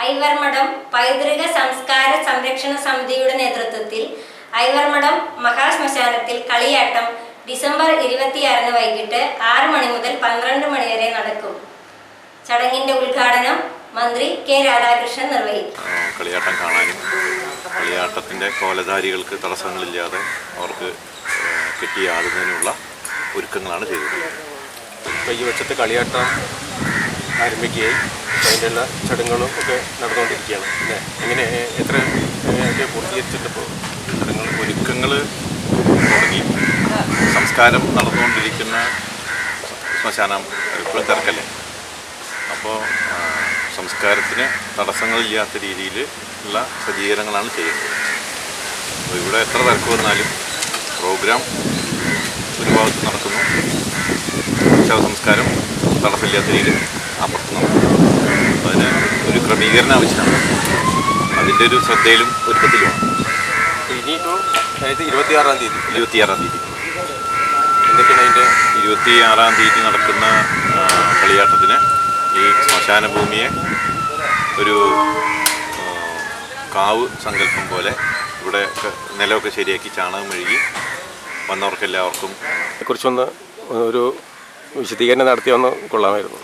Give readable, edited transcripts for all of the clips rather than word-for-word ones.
ഐവർമഠം പൈതൃക സംസ്കാര സംരക്ഷണ സമിതിയുടെ നേതൃത്വത്തിൽ ഐവർമഠം മഹാശ്മശാനത്തിൽ കളിയാട്ടം ഡിസംബർ 26 വൈകിട്ട് 6 മണി മുതൽ 12 മണി വരെ നടക്കും. ചടങ്ങിന്റെ ഉദ്ഘാടനം മന്ത്രി കെ രാധാകൃഷ്ണൻ നിർവഹിക്കും. കളിയാട്ടം കാണാനും കളിയാട്ടത്തിൻ്റെ കോലധാരികൾക്ക് തടസ്സങ്ങളില്ലാതെ അവർക്ക് കെട്ടിയാടുന്നതിനുള്ള ഒരുക്കങ്ങളാണ് ചെയ്തത്. ഇപ്പോൾ ഈ വർഷത്തെ കളിയാട്ടം ആരംഭിക്കുകയും അതിൻ്റെ എല്ലാ ചടങ്ങുകളും ഒക്കെ നടന്നുകൊണ്ടിരിക്കുകയാണ്. പിന്നെ എങ്ങനെ എത്ര പൂർത്തീകരിച്ചിട്ടിപ്പോൾ ഒരുക്കങ്ങൾ തുടങ്ങി. സംസ്കാരം നടന്നുകൊണ്ടിരിക്കുന്ന ശ്മശാനം എപ്പോഴും തിരക്കല്ലേ. അപ്പോൾ സംസ്കാരത്തിന് തടസ്സങ്ങളില്ലാത്ത രീതിയിൽ ഉള്ള സജ്ജീകരണങ്ങളാണ് ചെയ്യുന്നത്. അപ്പോൾ ഇവിടെ എത്ര തിരക്ക് വന്നാലും പ്രോഗ്രാം ഒരു ഭാഗത്ത് നടക്കുന്നു, ശവസംസ്കാരം തടസ്സമില്ലാത്ത രീതിയിൽ അപ്പുറത്ത് നടക്കുന്നു. അതിന് ഒരു ക്രമീകരണം ആവശ്യമാണ്. അതിൻ്റെ ഒരു ശ്രദ്ധയിലും ഒരുക്കത്തിലുമാണ്. ഇനിയിപ്പോൾ അതായത് 26-ാം തീയതി എന്തൊക്കെയാണ് അതിൻ്റെ 26-ാം തീയതി നടക്കുന്ന കളിയാട്ടത്തിന് ഈ ശ്മശാന ഭൂമിയെ ഒരു കാവ് സങ്കല്പം പോലെ ഇവിടെ നിലമൊക്കെ ശരിയാക്കി ചാണകം മെഴുകി വന്നവർക്കെല്ലാവർക്കും കുറിച്ചൊന്ന് ഒരു വിശദീകരണം നടത്തിയൊന്ന് കൊള്ളാമായിരുന്നു.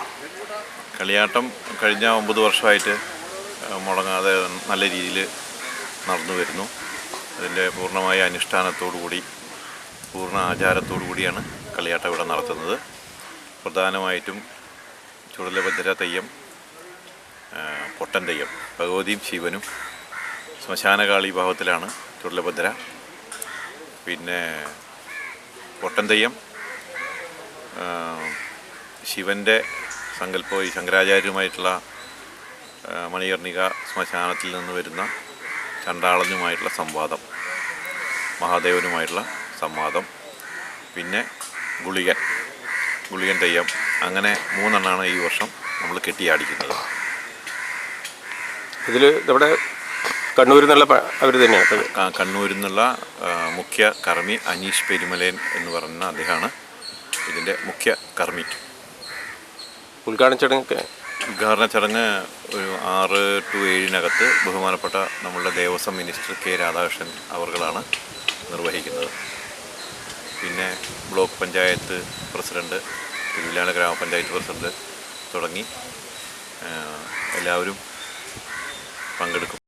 കളിയാട്ടം കഴിഞ്ഞ 9 വർഷമായിട്ട് മുടങ്ങാതെ നല്ല രീതിയിൽ നടന്നു വരുന്നു. അതിൻ്റെ പൂർണ്ണമായ അനുഷ്ഠാനത്തോടുകൂടി പൂർണ്ണ ആചാരത്തോടു കൂടിയാണ് കളിയാട്ടം ഇവിടെ നടത്തുന്നത്. പ്രധാനമായിട്ടും ചുടലഭദ്ര തെയ്യം, പൊട്ടൻ തെയ്യം, ഭഗവതിയും ശിവനും ശ്മശാനകാളി ഭാവത്തിലാണ് ചുടലഭദ്ര. പിന്നെ പൊട്ടൻ തെയ്യം ശിവൻ്റെ സങ്കല്പം ഈ ശങ്കരാചാര്യരുമായിട്ടുള്ള മണികർണിക ശ്മശാനത്തിൽ നിന്ന് വരുന്ന ചണ്ടാളനുമായിട്ടുള്ള സംവാദം, മഹാദേവനുമായിട്ടുള്ള സംവാദം, പിന്നെ ഗുളികൻ തെയ്യം, അങ്ങനെ 3 എണ്ണമാണ് ഈ വർഷം നമ്മൾ കെട്ടിയാടിക്കുന്നത്. ഇതിൽ നമ്മുടെ കണ്ണൂരിൽ നിന്നുള്ള അവർ തന്നെയാണ്. കണ്ണൂരിൽ നിന്നുള്ള മുഖ്യ കർമ്മി അനീഷ് പെരുമലയൻ എന്ന് പറയുന്ന അദ്ദേഹമാണ് ഇതിൻ്റെ മുഖ്യ കർമ്മി. ഉദ്ഘാടന ചടങ്ങൊക്കെ ഉദ്ഘാടന ചടങ്ങ് ഒരു 6 to 7 ബഹുമാനപ്പെട്ട നമ്മളുടെ ദേവസ്വം മിനിസ്റ്റർ കെ രാധാകൃഷ്ണൻ അവർകളാണ് നിർവഹിക്കുന്നത്. പിന്നെ ബ്ലോക്ക് പഞ്ചായത്ത് പ്രസിഡൻറ്റ്, തിരുവില്ലാമല ഗ്രാമപഞ്ചായത്ത് പ്രസിഡൻറ്റ് തുടങ്ങി എല്ലാവരും പങ്കെടുക്കും.